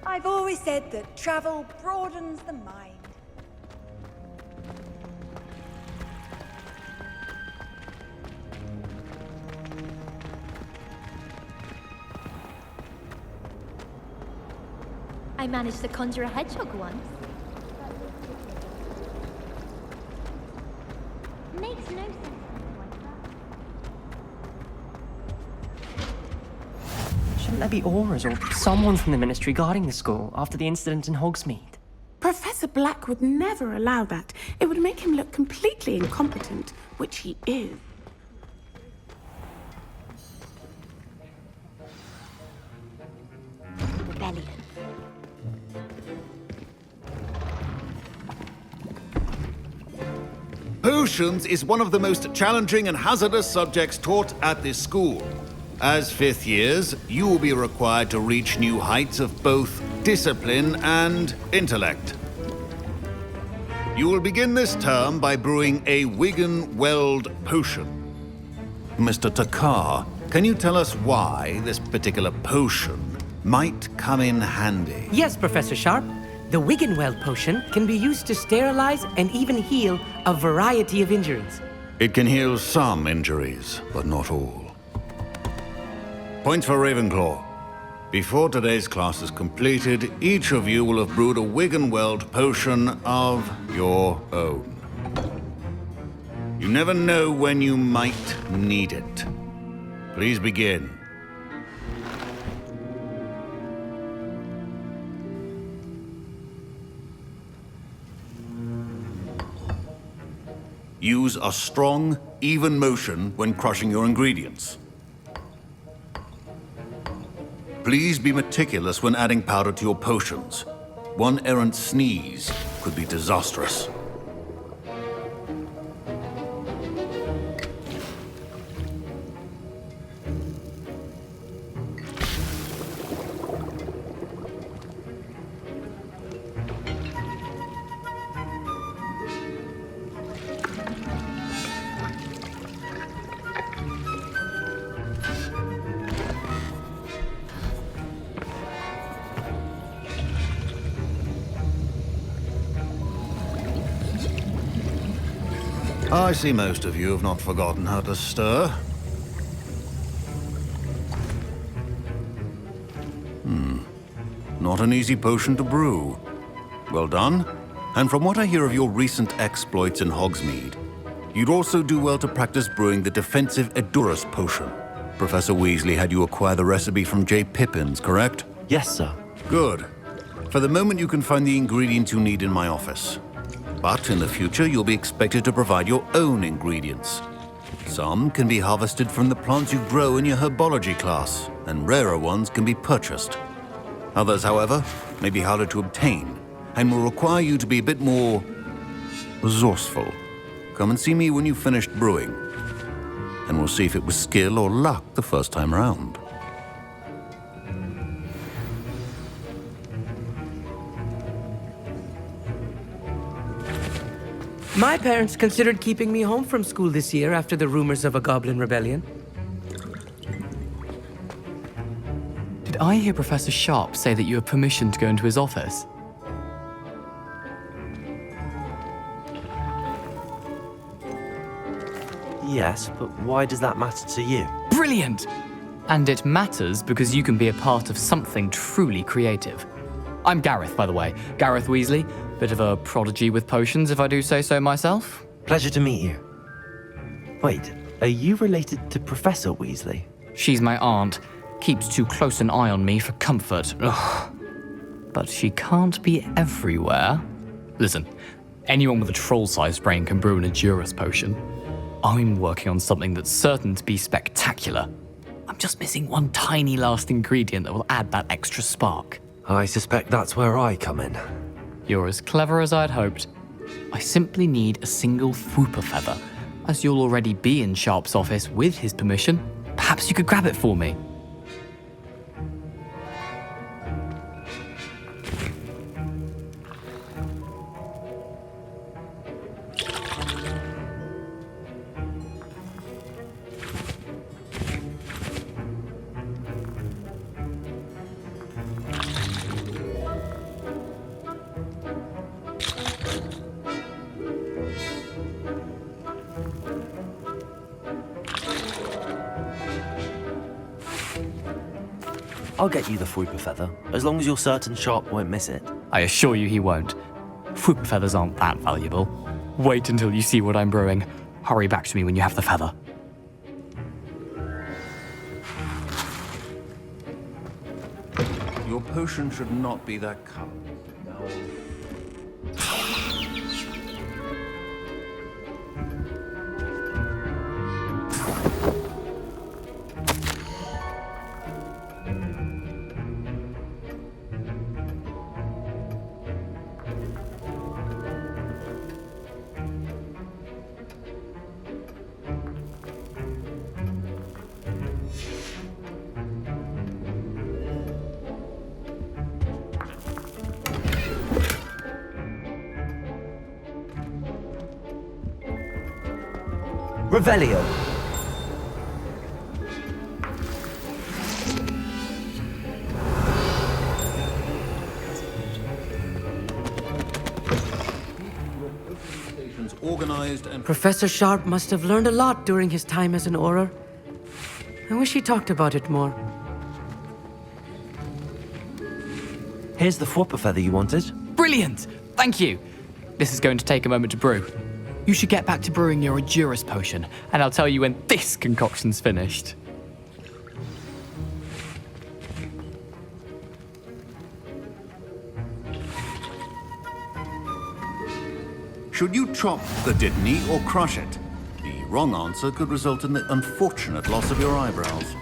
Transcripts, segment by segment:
I've always said that travel broadens the mind. I managed to conjure a hedgehog once. Makes no sense. Shouldn't there be auras or someone from the Ministry guarding the school after the incident in Hogsmeade? Professor Black would never allow that. It would make him look completely incompetent, which he is. Rebellion. Potions is one of the most challenging and hazardous subjects taught at this school. As fifth years, you will be required to reach new heights of both discipline and intellect. You will begin this term by brewing a Wigan-Weld potion. Mr. Takar, can you tell us why this particular potion might come in handy? Yes, Professor Sharp. The Wiggenweld potion can be used to sterilize and even heal a variety of injuries. It can heal some injuries, but not all. Points for Ravenclaw. Before today's class is completed, each of you will have brewed a Wiggenweld potion of your own. You never know when you might need it. Please begin. Use a strong, even motion when crushing your ingredients. Please be meticulous when adding powder to your potions. One errant sneeze could be disastrous. I see most of you have not forgotten how to stir. Not an easy potion to brew. Well done. And from what I hear of your recent exploits in Hogsmeade, you'd also do well to practice brewing the defensive Edurus potion. Professor Weasley had you acquire the recipe from J. Pippins, correct? Yes, sir. Good. For the moment, you can find the ingredients you need in my office. But in the future, you'll be expected to provide your own ingredients. Some can be harvested from the plants you grow in your herbology class, and rarer ones can be purchased. Others, however, may be harder to obtain, and will require you to be a bit more resourceful. Come and see me when you've finished brewing, and we'll see if it was skill or luck the first time around. My parents considered keeping me home from school this year after the rumors of a goblin rebellion. Did I hear Professor Sharp say that you have permission to go into his office? Yes, but why does that matter to you? Brilliant! And it matters because you can be a part of something truly creative. I'm Gareth, by the way. Gareth Weasley. Bit of a prodigy with potions, if I do say so myself. Pleasure to meet you. Wait, are you related to Professor Weasley? She's my aunt. Keeps too close an eye on me for comfort. Ugh. But she can't be everywhere. Listen, anyone with a troll-sized brain can brew an Edurus potion. I'm working on something that's certain to be spectacular. I'm just missing one tiny last ingredient that will add that extra spark. I suspect that's where I come in. You're as clever as I'd hoped. I simply need a single Fwooper feather. As you'll already be in Sharp's office with his permission, perhaps you could grab it for me. I'll get you the Fruiper feather, as long as you're certain Sharp won't miss it. I assure you he won't. Fruit feathers aren't that valuable. Wait until you see what I'm brewing. Hurry back to me when you have the feather. Your potion should not be that color. Now... Revelio. Organized and Professor Sharp must have learned a lot during his time as an Auror. I wish he talked about it more. Here's the Fruiper feather you wanted. Brilliant! Thank you! This is going to take a moment to brew. You should get back to brewing your Edurus potion, and I'll tell you when this concoction's finished. should you chop the Dittany or crush it? The wrong answer could result in the unfortunate loss of your eyebrows.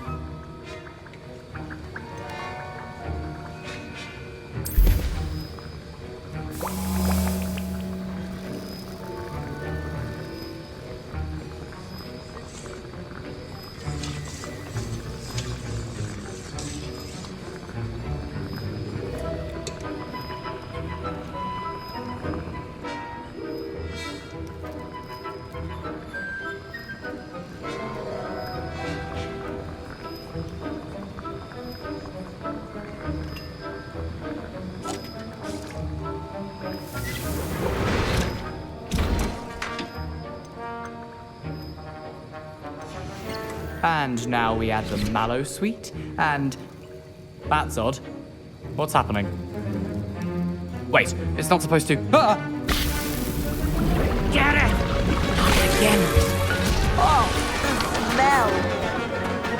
And now we add the mallow sweet, and... That's odd. What's happening? Wait, it's not supposed to... Ah! Get it! Again.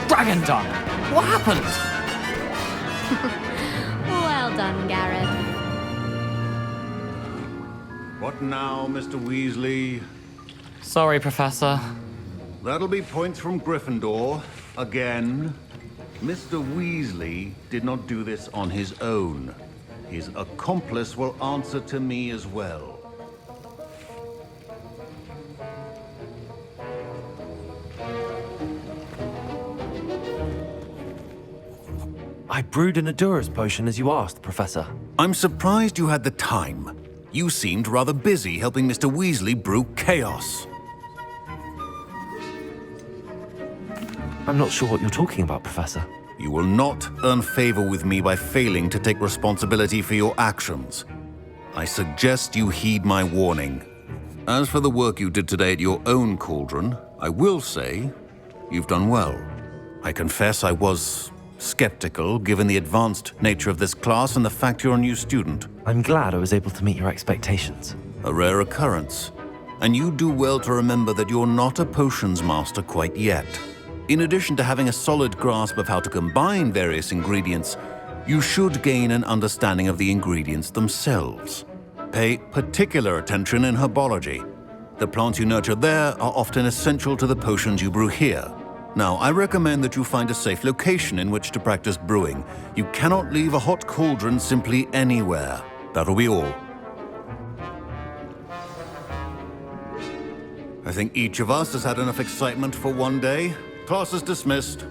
Dragon Dung! What happened? Well done, Gareth. What now, Mr. Weasley? Sorry, Professor. That'll be points from Gryffindor. Again. Mr. Weasley did not do this on his own. His accomplice will answer to me as well. I brewed an Edurus potion as you asked, Professor. I'm surprised you had the time. You seemed rather busy helping Mr. Weasley brew chaos. I'm not sure what you're talking about, Professor. You will not earn favor with me by failing to take responsibility for your actions. I suggest you heed my warning. As for the work you did today at your own cauldron, I will say you've done well. I confess I was skeptical, given the advanced nature of this class and the fact you're a new student. I'm glad I was able to meet your expectations. A rare occurrence. And you do well to remember that you're not a potions master quite yet. In addition to having a solid grasp of how to combine various ingredients, you should gain an understanding of the ingredients themselves. Pay particular attention in herbology. The plants you nurture there are often essential to the potions you brew here. Now, I recommend that you find a safe location in which to practice brewing. You cannot leave a hot cauldron simply anywhere. That'll be all. I think each of us has had enough excitement for one day. Class is dismissed.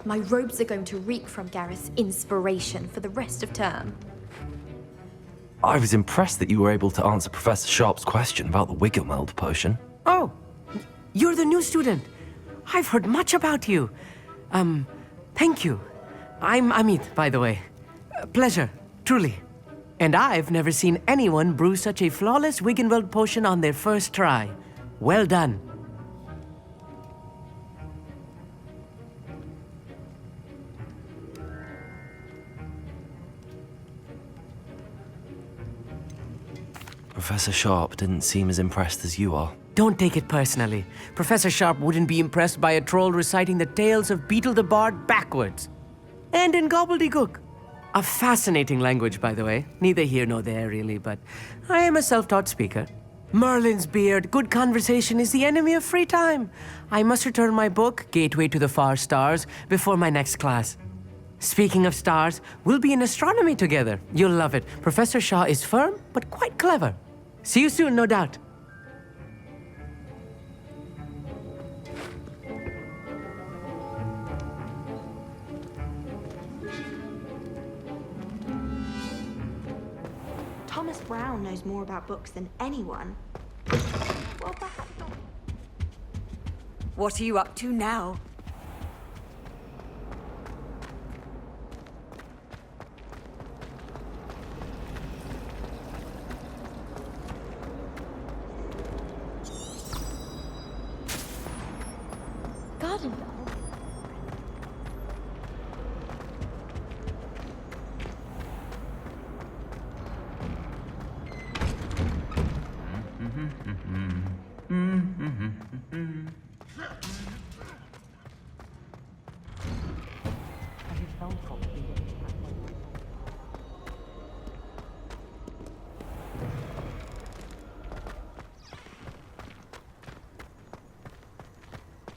My robes are going to reek from Gareth's inspiration for the rest of term. I was impressed that you were able to answer Professor Sharp's question about the Wiggenweld potion. Oh, you're the new student. I've heard much about you. Thank you. I'm Amit, by the way. Pleasure, truly. And I've never seen anyone brew such a flawless Wiggenweld potion on their first try. Well done. Professor Sharp didn't seem as impressed as you are. Don't take it personally. Professor Sharp wouldn't be impressed by a troll reciting the tales of Beetle the Bard backwards. And in gobbledygook. A fascinating language, by the way. Neither here nor there, really, but I am a self-taught speaker. Merlin's beard, good conversation is the enemy of free time. I must return my book, Gateway to the Far Stars, before my next class. Speaking of stars, we'll be in astronomy together. You'll love it. Professor Shaw is firm, but quite clever. See you soon, no doubt. Thomas Brown knows more about books than anyone. Well, perhaps not. What are you up to now? Garden bell?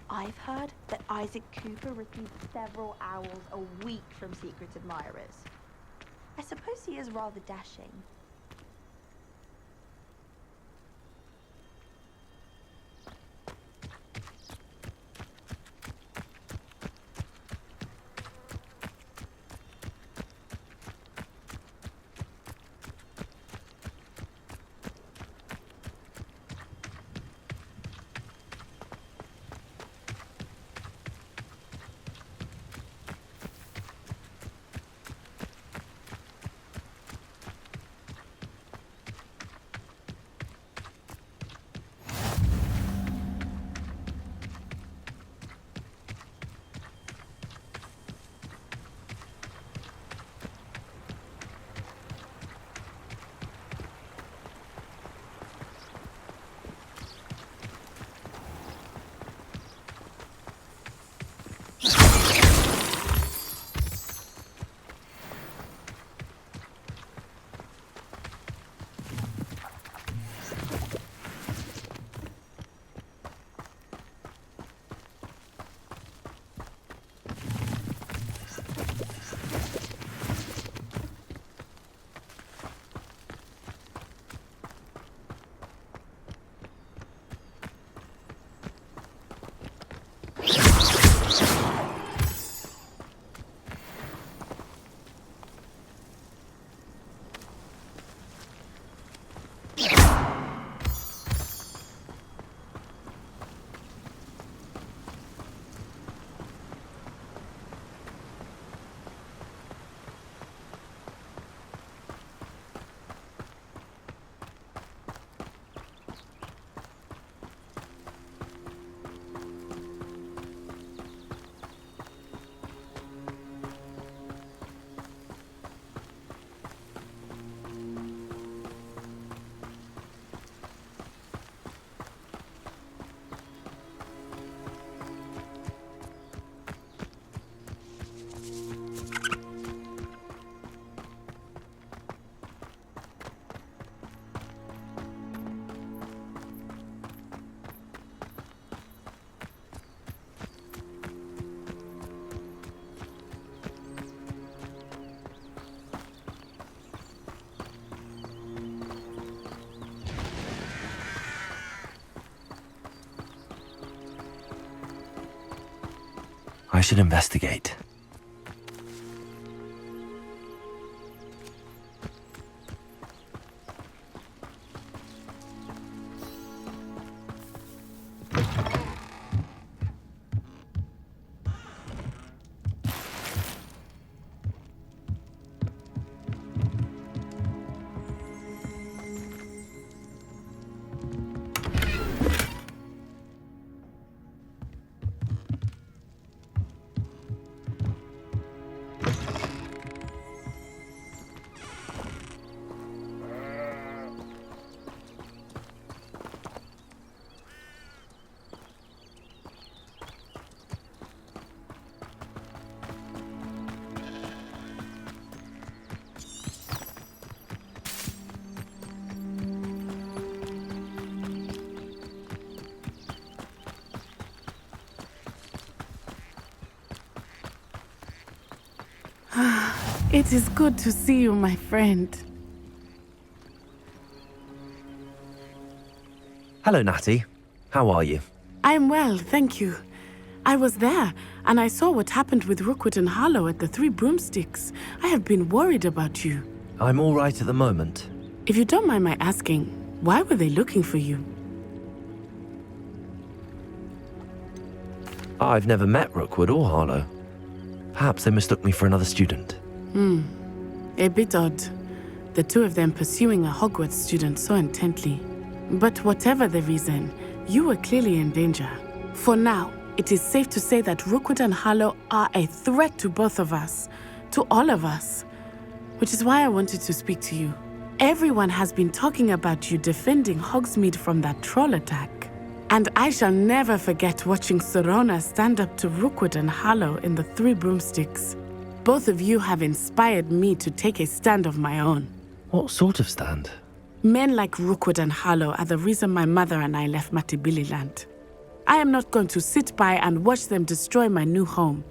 I've heard that Isaac Cooper receives several owls a week from secret admirers. I suppose he is rather dashing. I should investigate. It is good to see you, my friend. Hello, Natty. How are you? I'm well, thank you. I was there, and I saw what happened with Rookwood and Harlow at the Three Broomsticks. I have been worried about you. I'm all right at the moment. If you don't mind my asking, why were they looking for you? I've never met Rookwood or Harlow. Perhaps they mistook me for another student. A bit odd. The two of them pursuing a Hogwarts student so intently. But whatever the reason, you were clearly in danger. For now, it is safe to say that Rookwood and Harlow are a threat to both of us, to all of us. Which is why I wanted to speak to you. Everyone has been talking about you defending Hogsmeade from that troll attack. And I shall never forget watching Serona stand up to Rookwood and Harlow in the Three Broomsticks. Both of you have inspired me to take a stand of my own. What sort of stand? Men like Rookwood and Harlow are the reason my mother and I left Matibili I am not going to sit by and watch them destroy my new home.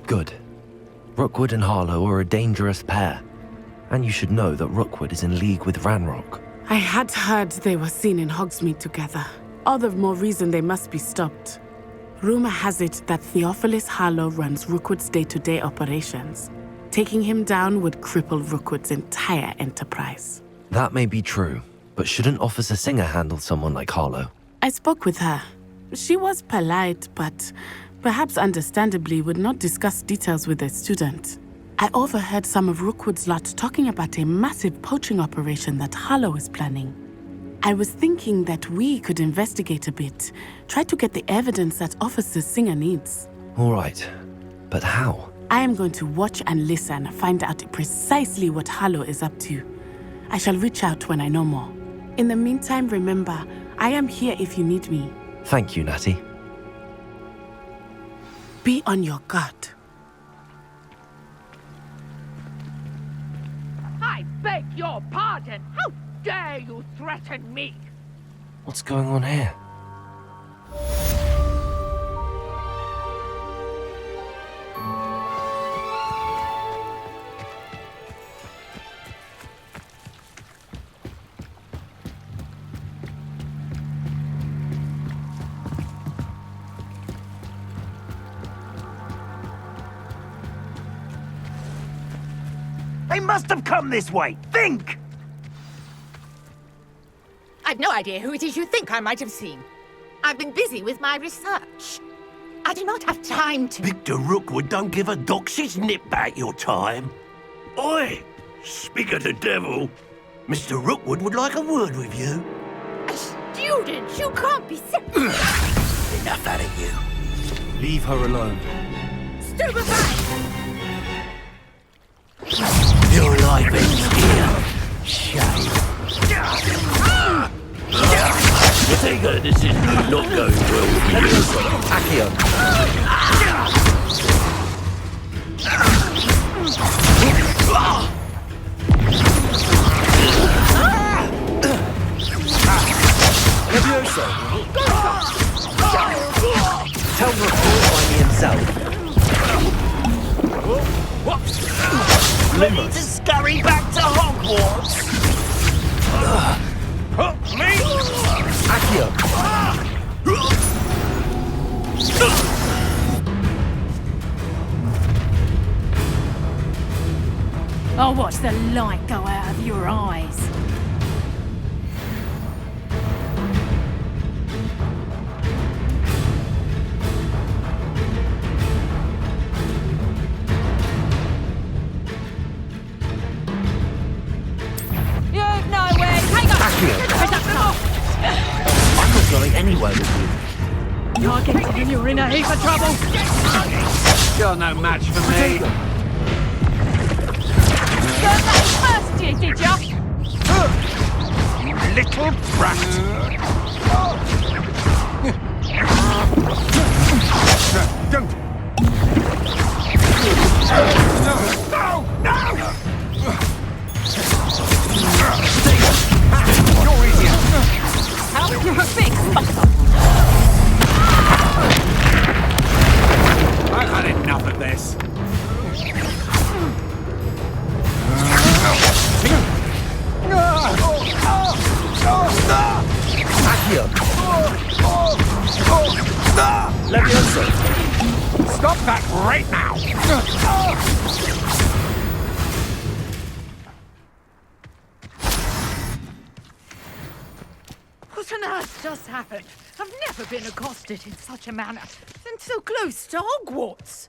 Good. Rookwood and Harlow are a dangerous pair. And you should know that Rookwood is in league with Ranrock. I had heard they were seen in Hogsmeade together. All the more reason they must be stopped. Rumor has it that Theophilus Harlow runs Rookwood's day-to-day operations. Taking him down would cripple Rookwood's entire enterprise. That may be true, but shouldn't Officer Singer handle someone like Harlow? I spoke with her. She was polite, but perhaps understandably would not discuss details with a student. I overheard some of Rookwood's lot talking about a massive poaching operation that Harlow is planning. I was thinking that we could investigate a bit, try to get the evidence that Officer Singer needs. All right, but how? I am going to watch and listen, find out precisely what Harlow is up to. I shall reach out when I know more. In the meantime, remember, I am here if you need me. Thank you, Natty. Be on your guard. I beg your pardon! How dare you threaten me? What's going on here? They must have come this way! Think! I've no idea who it is you think I might have seen. I've been busy with my research. I do not have time to... Victor Rookwood don't give a doxy's nip back your time. Oi! Speak of the devil. Mr. Rookwood would like a word with you. A student? You can't be Enough out of you. Leave her alone. Stupefy! Your life ends here. Shame. I think this is not going well for you. Accio. Levioso. Tell Rookwood by me himself. Ready to scurry back to Hogwarts? I'll watch the light go out of your eyes. You've nowhere to take us! I'm not going anywhere with you. You're getting and you're in a heap of trouble! You're no match for me. Learn that first, did ya? You little brat. Don't. No! You're easier. How? You're a big fucker. I've had enough of this. Stop that right now! What on earth just happened? I've never been accosted in such a manner, and so close to Hogwarts.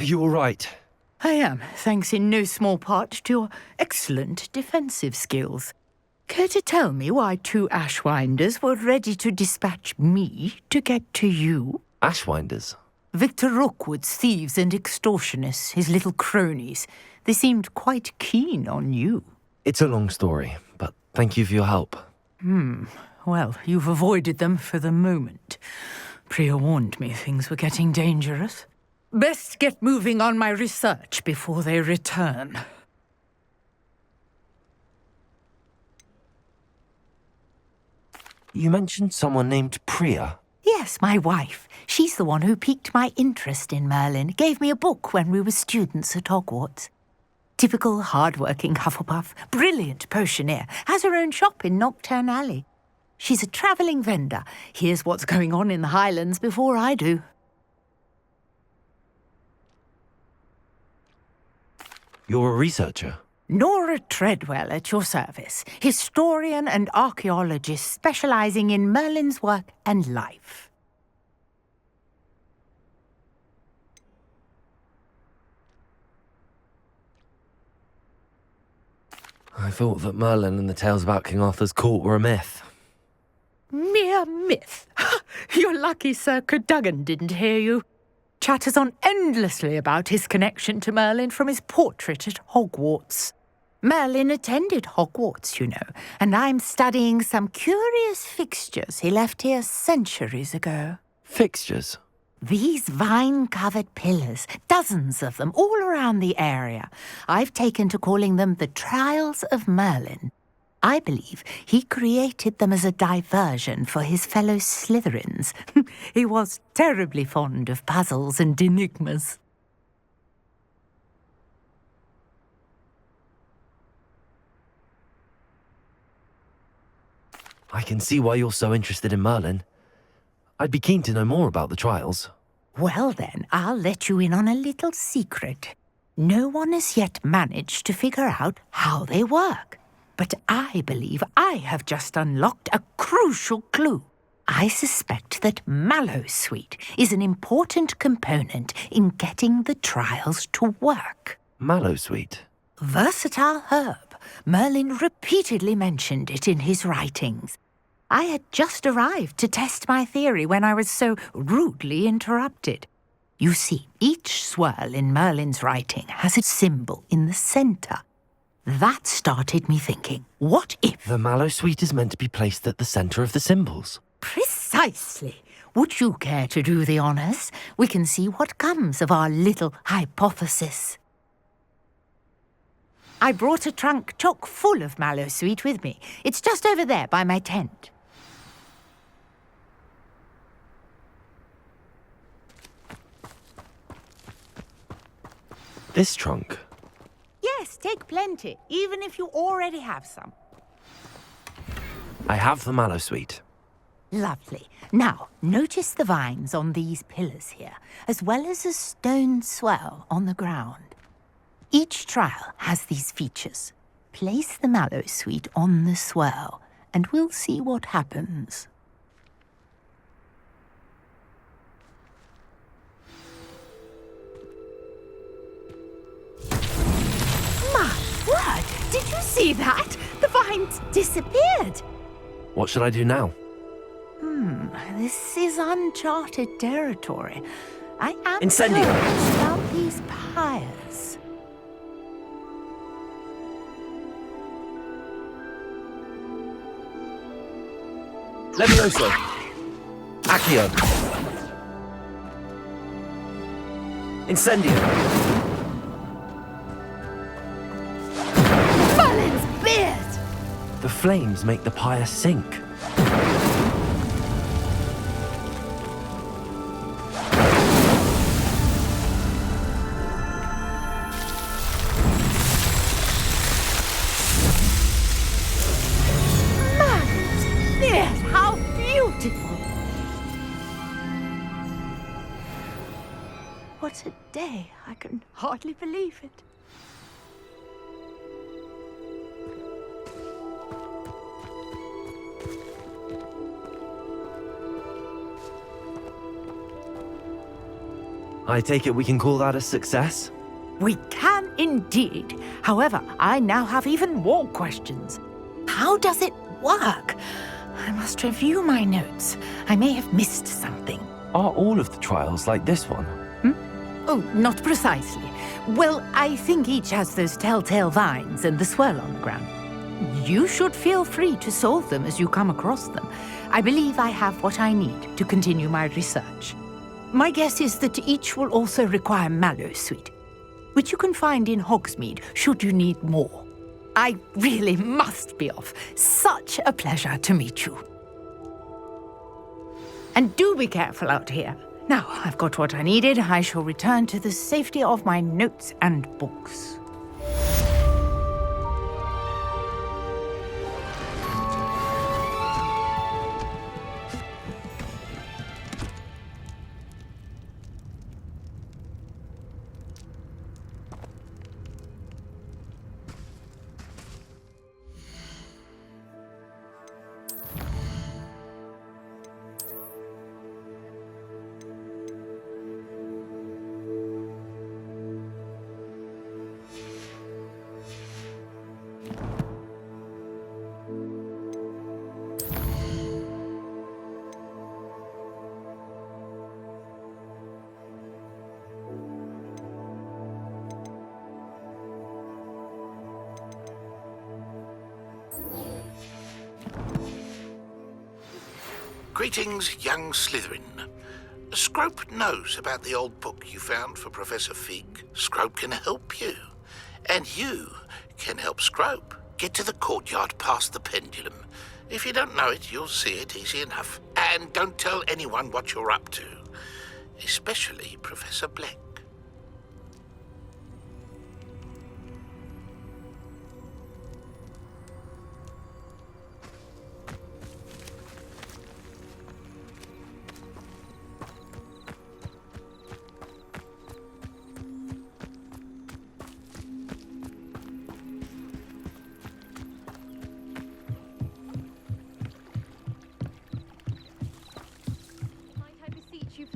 Are you all right? I am, thanks in no small part to your excellent defensive skills. Care to tell me why 2 Ashwinders were ready to dispatch me to get to you? Ashwinders? Victor Rookwood's thieves and extortionists, his little cronies. They seemed quite keen on you. It's a long story, but thank you for your help. Well, you've avoided them for the moment. Priya warned me things were getting dangerous. Best get moving on my research before they return. You mentioned someone named Priya. Yes, my wife. She's the one who piqued my interest in Merlin. Gave me a book when we were students at Hogwarts. Typical hard-working Hufflepuff, brilliant potioneer, has her own shop in Nocturne Alley. She's a travelling vendor. Hears what's going on in the Highlands before I do. You're a researcher? Nora Treadwell at your service, historian and archaeologist specialising in Merlin's work and life. I thought that Merlin and the tales about King Arthur's court were a myth. Mere myth. You're lucky Sir Cadogan didn't hear you. Chatters on endlessly about his connection to Merlin from his portrait at Hogwarts. Merlin attended Hogwarts, you know, and I'm studying some curious fixtures he left here centuries ago. Fixtures? These vine-covered pillars, dozens of them, all around the area. I've taken to calling them the Trials of Merlin. I believe he created them as a diversion for his fellow Slytherins. He was terribly fond of puzzles and enigmas. I can see why you're so interested in Merlin. I'd be keen to know more about the trials. Well then, I'll let you in on a little secret. No one has yet managed to figure out how they work. But I believe I have just unlocked a crucial clue. I suspect that Mallowsweet is an important component in getting the trials to work. Mallowsweet? Versatile herb. Merlin repeatedly mentioned it in his writings. I had just arrived to test my theory when I was so rudely interrupted. You see, each swirl in Merlin's writing has a symbol in the centre. That started me thinking, what if... The Mallowsweet is meant to be placed at the centre of the symbols. Precisely. Would you care to do the honors? We can see what comes of our little hypothesis. I brought a trunk chock full of mallow sweet with me. It's just over there by my tent. This trunk? Yes, take plenty, even if you already have some. I have the mallow sweet. Lovely. Now, notice the vines on these pillars here, as well as a stone swell on the ground. Each trial has these features. Place the mallow sweet on the swell, and we'll see what happens. My word! Did you see that? The vines disappeared! What should I do now? This is uncharted territory. I am Incendio! curious about these pyres. Levioso! Accio! Incendio! Merlin's beard! The flames make the pyre sink. Merlin's beard! How beautiful! What a day! I can hardly believe it. I take it we can call that a success? We can indeed. However, I now have even more questions. How does it work? I must review my notes. I may have missed something. Are all of the trials like this one? Oh, not precisely. Well, I think each has those telltale vines and the swirl on the ground. You should feel free to solve them as you come across them. I believe I have what I need to continue my research. My guess is that each will also require mallow sweet, which you can find in Hogsmeade should you need more. I really must be off. Such a pleasure to meet you. And do be careful out here. Now, I've got what I needed. I shall return to the safety of my notes and books. Greetings, young Slytherin. Scrope knows about the old book you found for Professor Fig. Scrope can help you. And you can help Scrope. Get to the courtyard past the pendulum. If you don't know it, you'll see it easy enough. And don't tell anyone what you're up to. Especially Professor Black.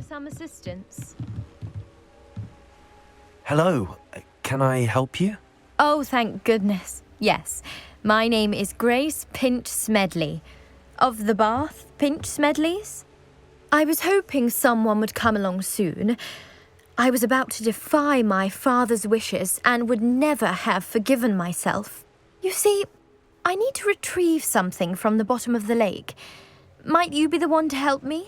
Some assistance. Hello, can I help you? Oh, thank goodness. Yes. My name is Grace Pinch Smedley, of the Bath Pinch Smedleys. I was hoping someone would come along soon. I was about to defy my father's wishes and would never have forgiven myself. You see, I need to retrieve something from the bottom of the lake. Might you be the one to help me?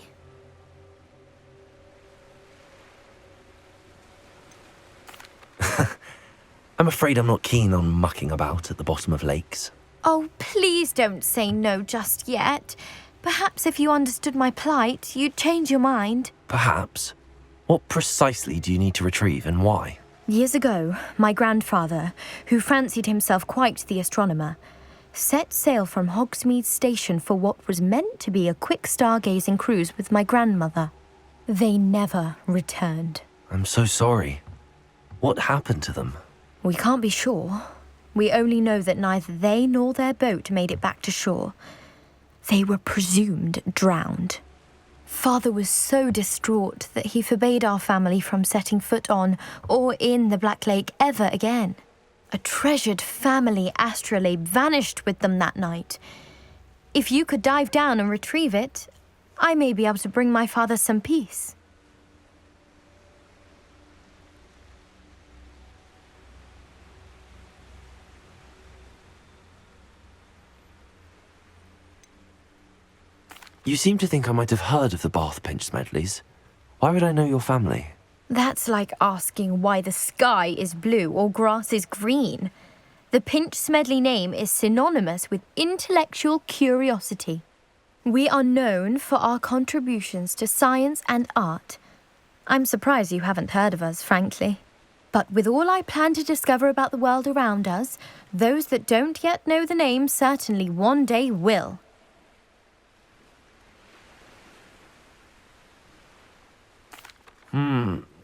I'm afraid I'm not keen on mucking about at the bottom of lakes. Oh, please don't say no just yet. Perhaps if you understood my plight, you'd change your mind. Perhaps. What precisely do you need to retrieve and why? Years ago, my grandfather, who fancied himself quite the astronomer, set sail from Hogsmeade Station for what was meant to be a quick stargazing cruise with my grandmother. They never returned. I'm so sorry. What happened to them? We can't be sure. We only know that neither they nor their boat made it back to shore. They were presumed drowned. Father was so distraught that he forbade our family from setting foot on or in the Black Lake ever again. A treasured family astrolabe vanished with them that night. If you could dive down and retrieve it, I may be able to bring my father some peace. You seem to think I might have heard of the Bath Pinch Smedleys. Why would I know your family? That's like asking why the sky is blue or grass is green. The Pinch Smedley name is synonymous with intellectual curiosity. We are known for our contributions to science and art. I'm surprised you haven't heard of us, frankly. But with all I plan to discover about the world around us, those that don't yet know the name certainly one day will.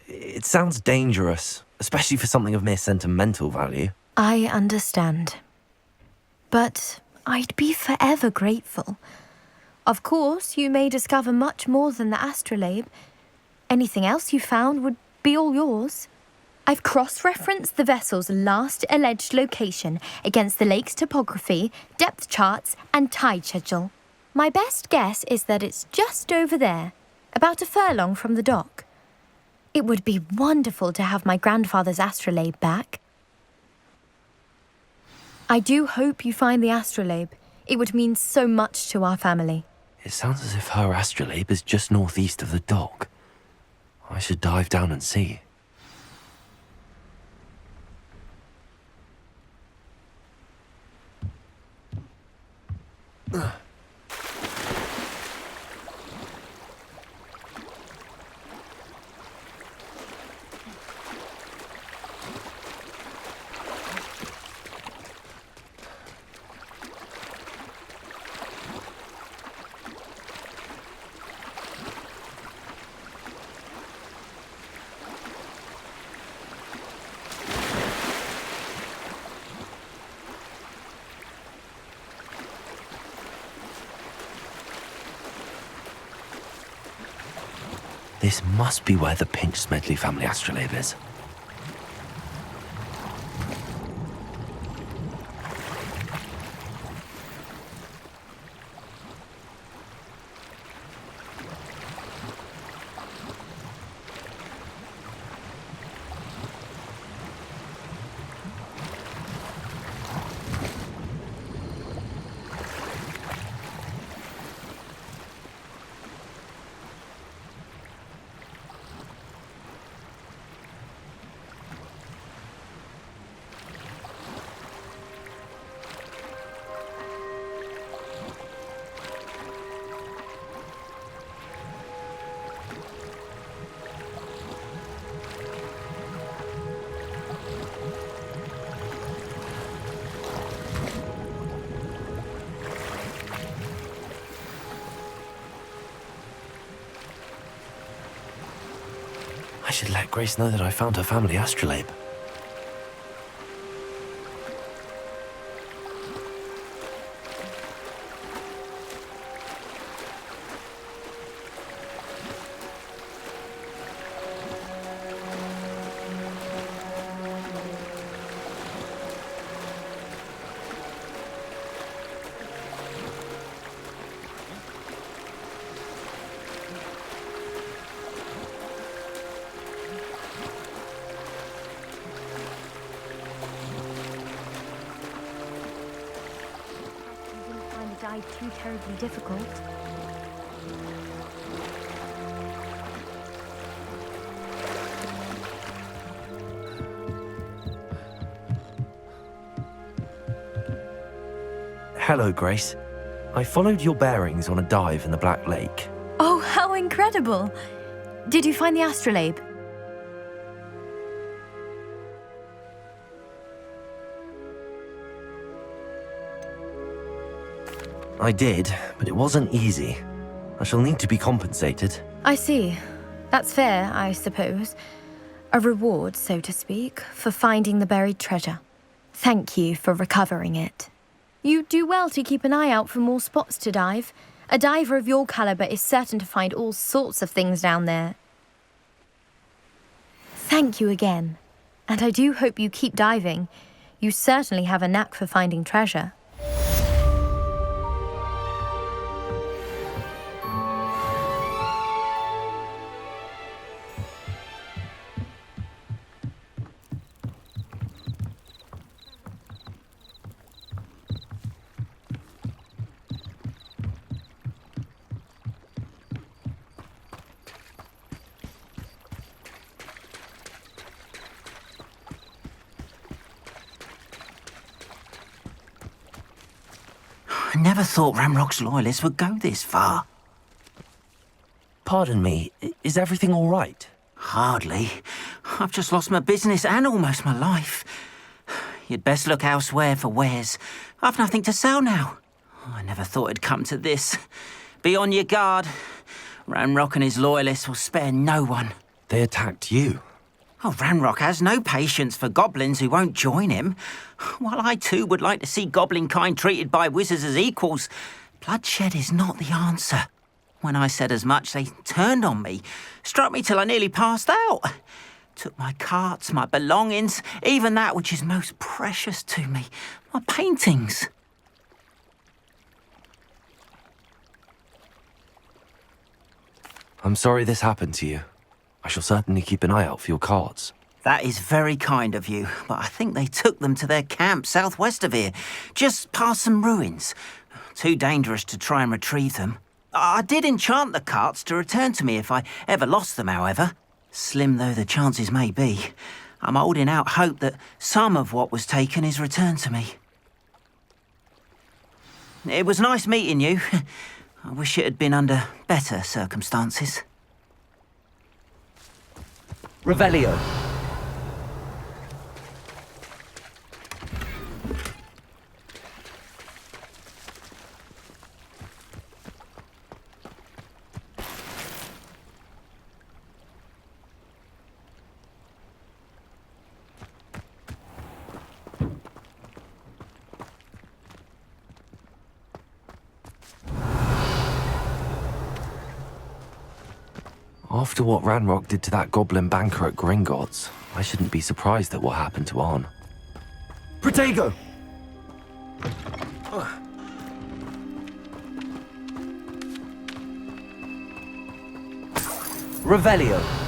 It sounds dangerous, especially for something of mere sentimental value. I understand. But I'd be forever grateful. Of course, you may discover much more than the astrolabe. Anything else you found would be all yours. I've cross-referenced the vessel's last alleged location against the lake's topography, depth charts, and tide schedule. My best guess is that it's just over there, about a furlong from the dock. It would be wonderful to have my grandfather's astrolabe back. I do hope you find the astrolabe. It would mean so much to our family. It sounds as if her astrolabe is just northeast of the dock. I should dive down and see. This must be where the Pinch Smedley family astrolabe is. I should let Grace know that I found her family astrolabe. Too terribly difficult. Hello, Grace. I followed your bearings on a dive in the Black Lake. Oh, how incredible! Did you find the astrolabe? I did, but it wasn't easy. I shall need to be compensated. I see. That's fair, I suppose. A reward, so to speak, for finding the buried treasure. Thank you for recovering it. You do well to keep an eye out for more spots to dive. A diver of your caliber is certain to find all sorts of things down there. Thank you again. And I do hope you keep diving. You certainly have a knack for finding treasure. I never thought Ranrock's loyalists would go this far. Pardon me, is everything all right? Hardly. I've just lost my business and almost my life. You'd best look elsewhere for wares. I've nothing to sell now. I never thought it'd come to this. Be on your guard. Ranrock and his loyalists will spare no one. They attacked you. Oh, Ranrock has no patience for goblins who won't join him. While I too would like to see goblin kind treated by wizards as equals, bloodshed is not the answer. When I said as much, they turned on me, struck me till I nearly passed out. Took my carts, my belongings, even that which is most precious to me, my paintings. I'm sorry this happened to you. I shall certainly keep an eye out for your cards. That is very kind of you, but I think they took them to their camp southwest of here, just past some ruins. Too dangerous to try and retrieve them. I did enchant the carts to return to me if I ever lost them, however. Slim though the chances may be, I'm holding out hope that some of what was taken is returned to me. It was nice meeting you. I wish it had been under better circumstances. Revelio. After what Ranrock did to that goblin banker at Gringotts, I shouldn't be surprised at what happened to Arn. Protego! Revelio.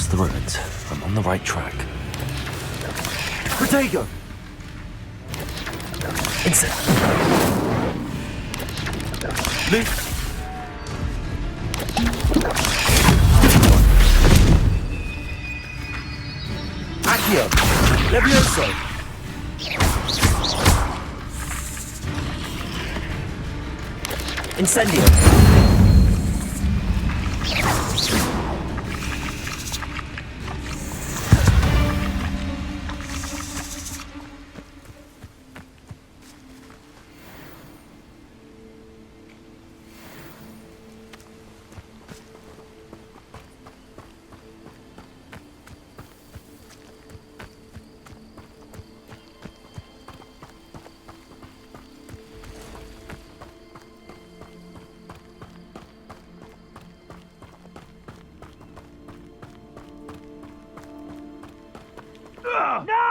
across the ruins. I'm on the right track. Protego! Luke! Accio! Levioso! Incendio! No!